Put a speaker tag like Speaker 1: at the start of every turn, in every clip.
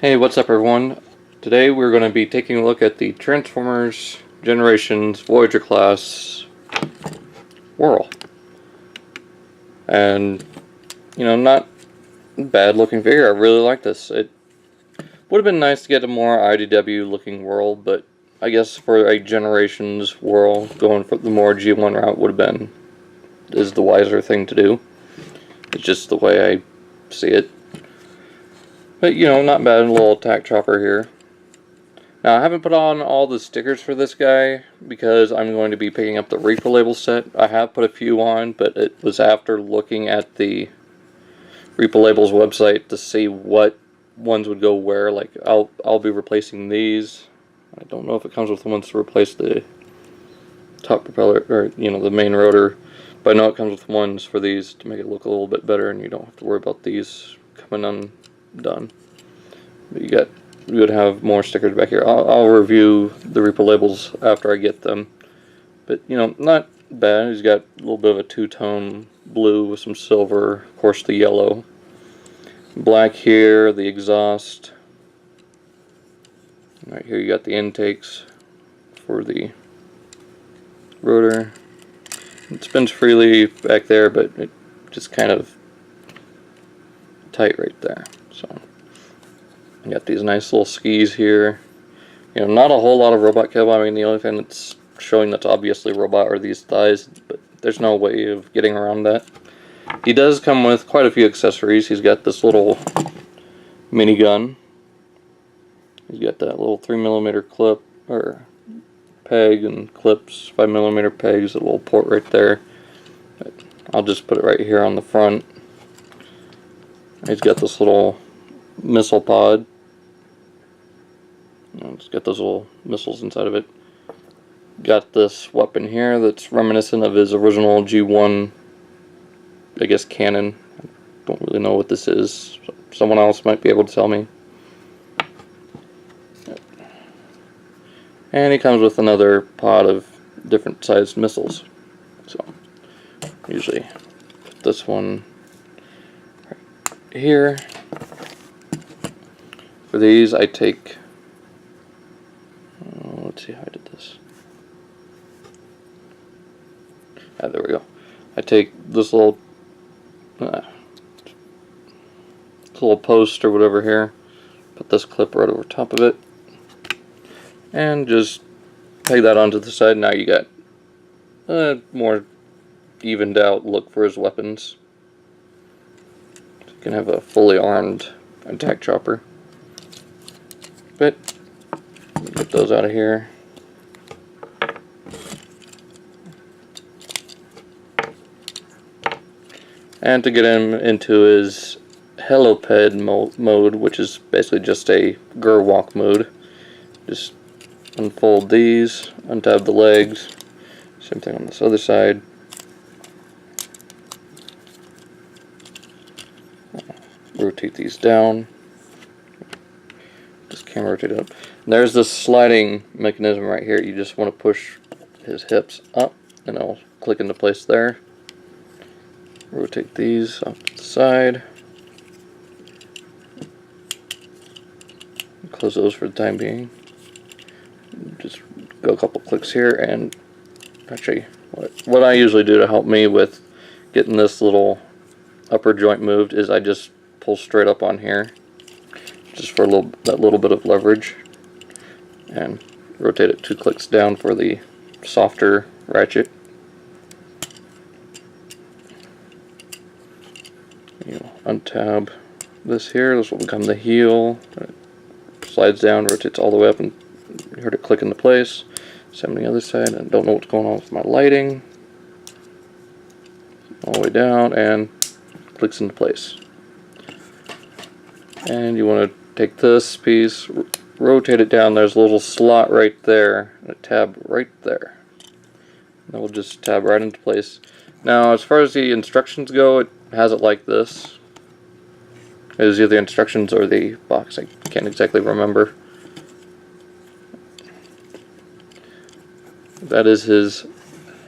Speaker 1: Hey, what's up everyone? Today we're going to be taking a look at the Transformers Generations Voyager class Whirl. And, not bad looking figure. I really like this. It would have been nice to get a more IDW looking Whirl, but I guess for a Generations Whirl, going for the more G1 route is the wiser thing to do. It's just the way I see it. But, not bad. A little attack chopper here. Now, I haven't put on all the stickers for this guy because I'm going to be picking up the Reaper label set. I have put a few on, but it was after looking at the Reaper labels website to see what ones would go where. Like, I'll be replacing these. I don't know if it comes with ones to replace the top propeller, or, the main rotor. But I know it comes with ones for these to make it look a little bit better, and you don't have to worry about these coming undone. But you would have more stickers back here. I'll review the Reaper labels after I get them. But, not bad. He's got a little bit of a two-tone blue with some silver, of course the yellow. Black here, the exhaust. Right here you got the intakes for the rotor. It spins freely back there, but it just kind of tight right there. So you got these nice little skis here. Not a whole lot of robot cable. I mean, the only thing that's showing that's obviously robot are these thighs, but there's no way of getting around that. He does come with quite a few accessories. He's got this little minigun. He's got that little 3mm clip, or peg, and clips, 5mm pegs, a little port right there. But I'll just put it right here on the front. He's got this little missile pod. It's got those little missiles inside of it. Got this weapon here that's reminiscent of his original G1, I guess, cannon. I don't really know what this is. Someone else might be able to tell me. And he comes with another pod of different sized missiles. So, usually put this one right here. For these, I take, let's see how I did this. There we go. I take this little post or whatever here, put this clip right over top of it, and just peg that onto the side. Now you got a more evened out look for his weapons. You can have a fully armed attack chopper. But get those out of here. And to get him into his heliped mode, which is basically just a Gerwalk mode, just unfold these, untab the legs, same thing on this other side. Rotate these down. Just can't rotate it up. And there's this sliding mechanism right here. You just want to push his hips up and it'll click into place there. Rotate these off to the side. Close those for the time being. Just go a couple clicks here, and actually what I usually do to help me with getting this little upper joint moved is I just pull straight up on here, just for that little bit of leverage, and rotate it 2 clicks down for the softer ratchet. Untab this here. This will become the heel. It slides down, rotates all the way up, and you heard it click into place. Same on the other side. I don't know what's going on with my lighting. All the way down and clicks into place. And you want to take this piece, rotate it down. There's a little slot right there, and a tab right there. That will just tab right into place. Now, as far as the instructions go, it has it like this. It was either the instructions or the box. I can't exactly remember. That is his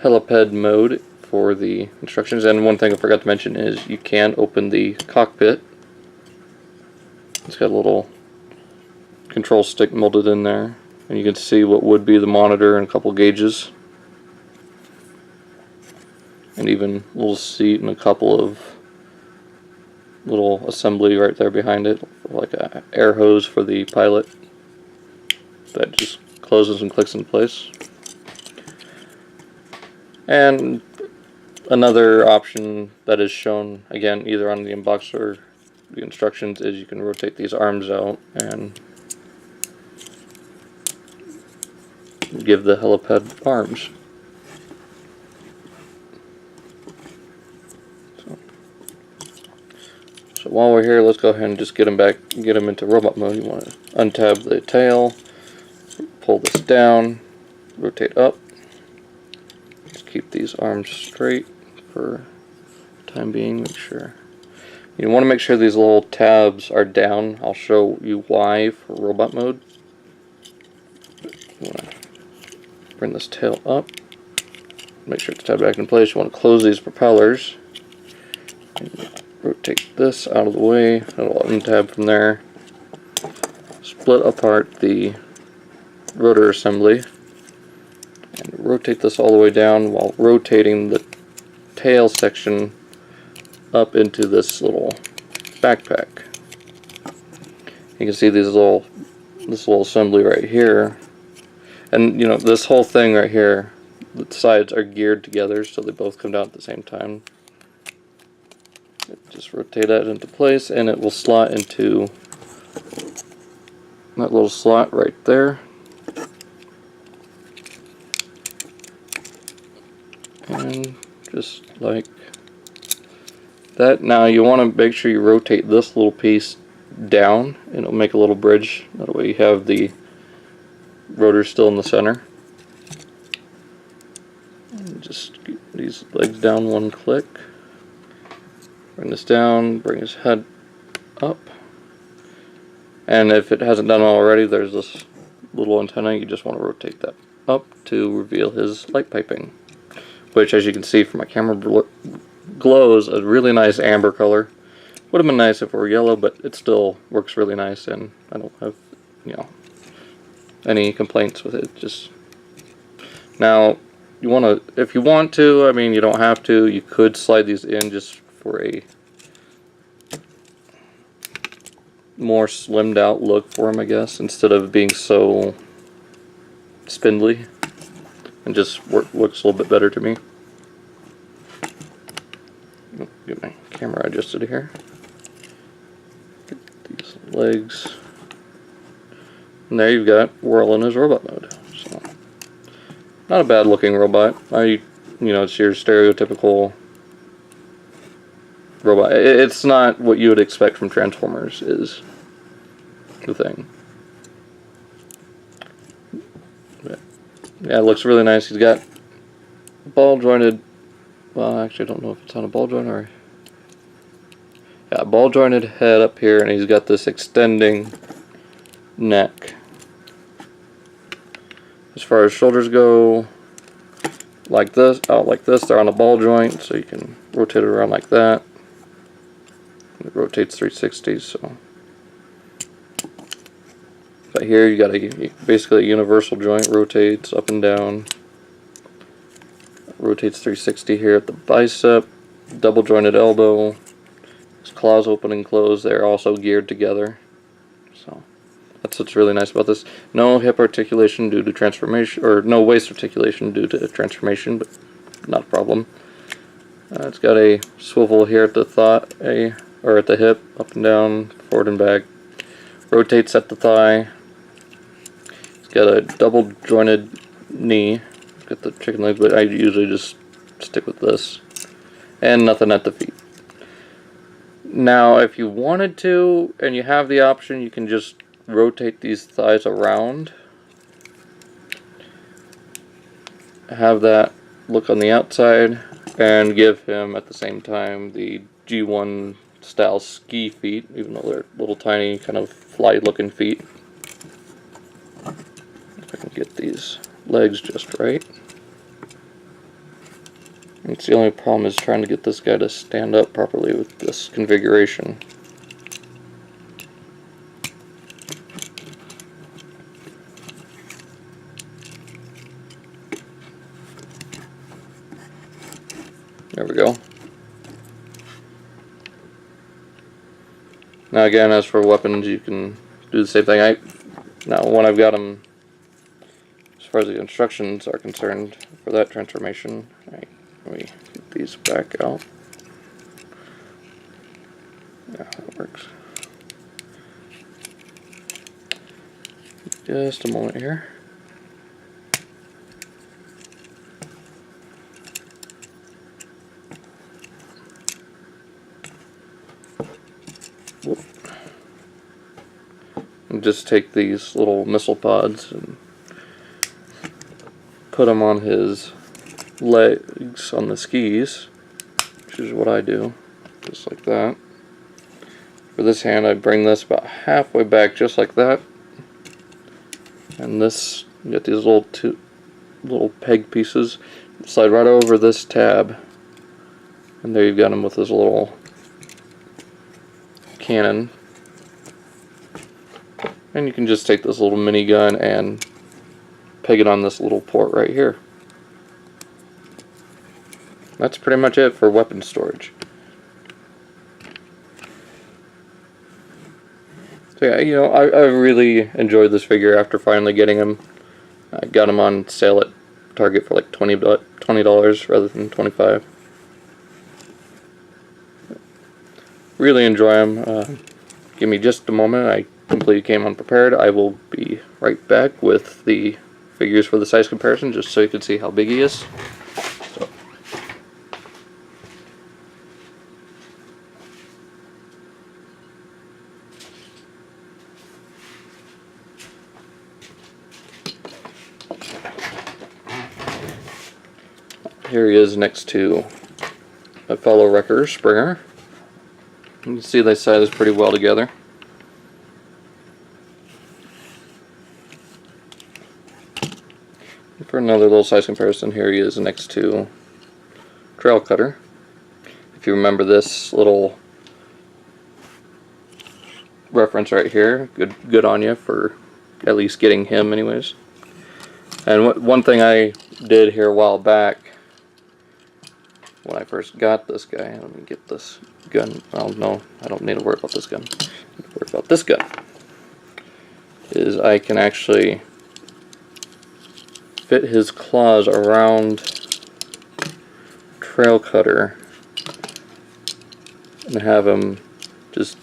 Speaker 1: heliped mode for the instructions. And one thing I forgot to mention is you can open the cockpit. It's got a little control stick molded in there, and you can see what would be the monitor and a couple gauges, and even a little seat and a couple of little assembly right there behind it, like a air hose for the pilot that just closes and clicks in place. And another option that is shown again either on the inbox or the instructions is you can rotate these arms out and give the helipad arms. So while we're here, let's go ahead and just get him into robot mode. You want to untab the tail, pull this down, rotate up. Just keep these arms straight for the time being. Make sure you want to make sure these little tabs are down. I'll show you why for robot mode. You want to bring this tail up, make sure it's tabbed back in place. You want to close these propellers, and rotate this out of the way. It'll untab from there. Split apart the rotor assembly and rotate this all the way down while rotating the tail section up into this little backpack. You can see this little assembly right here, and you know this whole thing right here, the sides are geared together so they both come down at the same time. Just rotate that into place and it will slot into that little slot right there. And just like that. Now you want to make sure you rotate this little piece down and it'll make a little bridge. That way you have the rotor still in the center. And just keep these legs down one click. Bring this down, bring his head up. And if it hasn't done it already, there's this little antenna. You just want to rotate that up to reveal his light piping, which, as you can see from my camera, glows a really nice amber color. Would have been nice if it were yellow, but it still works really nice, and I don't have, you know, any complaints with it. Just now, you want to, if you want to, I mean, you don't have to. You could slide these in just for a more slimmed out look for him, I guess, instead of being so spindly, and just looks a little bit better to me. Get my camera adjusted here. Get these legs, and there you've got Whirl in his robot mode. So, not a bad looking robot. You know, it's your stereotypical robot. It's not what you would expect from Transformers, is the thing. But, yeah, it looks really nice. He's got ball jointed, well, actually I don't know if it's on a ball joint or, yeah, ball jointed head up here, and he's got this extending neck. As far as shoulders go, like this, out like this, they're on a ball joint, so you can rotate it around like that. It rotates 360, so. But here you got basically a universal joint, rotates up and down. Rotates 360 here at the bicep, double jointed elbow. His claws open and close, they're also geared together. So that's what's really nice about this. No hip articulation due to transformation, or no waist articulation due to transformation, but not a problem. It's got a swivel here at the thigh, or at the hip, up and down, forward and back. Rotates at the thigh. It's got a double jointed knee. Got the chicken legs, but I usually just stick with this. And nothing at the feet. Now, if you wanted to, and you have the option, you can just rotate these thighs around. Have that look on the outside, and give him, at the same time, the G1 style ski feet, even though they're little tiny, kind of fly-looking feet. If I can get these legs just right. It's the only problem is trying to get this guy to stand up properly with this configuration. There we go. Now again, as for weapons, you can do the same thing. Now when I've got them, as far as the instructions are concerned for that transformation, let me get these back out. Yeah, that works. Just a moment here. Whoop. And just take these little missile pods and put them on his legs on the skis, which is what I do, just like that. For this hand, I bring this about halfway back, just like that. And this, you get these little peg pieces, slide right over this tab, and there you've got him with his little cannon. And you can just take this little mini gun and peg it on this little port right here. That's pretty much it for weapon storage. So yeah, you know, I really enjoyed this figure after finally getting him. I got him on sale at Target for like $20 rather than $25. Really enjoy him. Give me just a moment. I completely came unprepared. I will be right back with the figures for the size comparison, just so you can see how big he is. So. Here he is next to a fellow wrecker, Springer. You can see they size pretty well together. For another little size comparison, here he is next to Trail Cutter. If you remember this little reference right here, good on you for at least getting him anyways. And one thing I did here a while back, when I first got this guy, let me get this gun. Oh no, I don't need to worry about this gun. I need to worry about this gun. Is I can actually fit his claws around Trail Cutter and have him just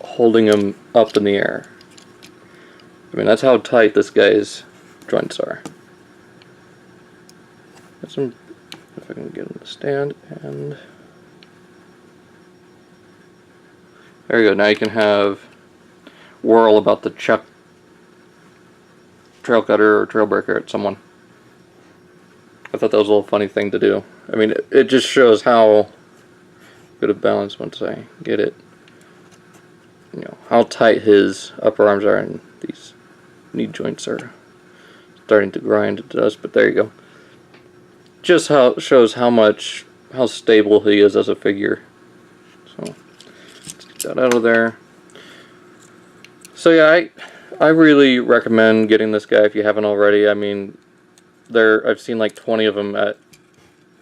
Speaker 1: holding him up in the air. I mean, that's how tight this guy's joints are. If I can get him to stand, and there you go. Now you can have Whirl about to chuck Trail Cutter or Trail Breaker at someone. I thought that was a little funny thing to do. I mean, it just shows how good a balance once I get it. You know, how tight his upper arms are, and these knee joints are starting to grind to dust, but there you go. Just how it shows how stable he is as a figure. So let's get that out of there. So yeah, I really recommend getting this guy if you haven't already. I mean, I've seen like 20 of them at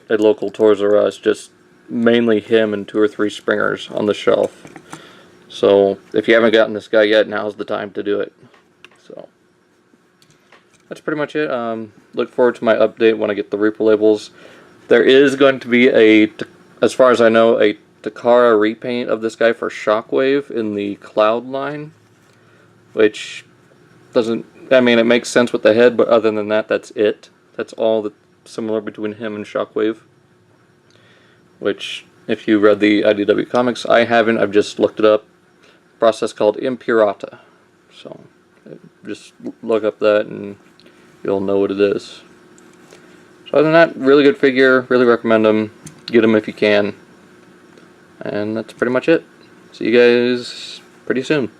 Speaker 1: local Toys R Us, just mainly him and 2 or 3 Springers on the shelf. So if you haven't gotten this guy yet, now's the time to do it. So that's pretty much it. Look forward to my update when I get the Reaper labels. There is going to be as far as I know, a Takara repaint of this guy for Shockwave in the Cloud line, which doesn't, I mean, it makes sense with the head, but other than that, that's it. That's all that's similar between him and Shockwave, which, if you read the IDW comics, I haven't, I've just looked it up. Process called Impurata. So just look up that and you'll know what it is. So other than that, really good figure, really recommend him. Get him if you can. And that's pretty much it. See you guys pretty soon.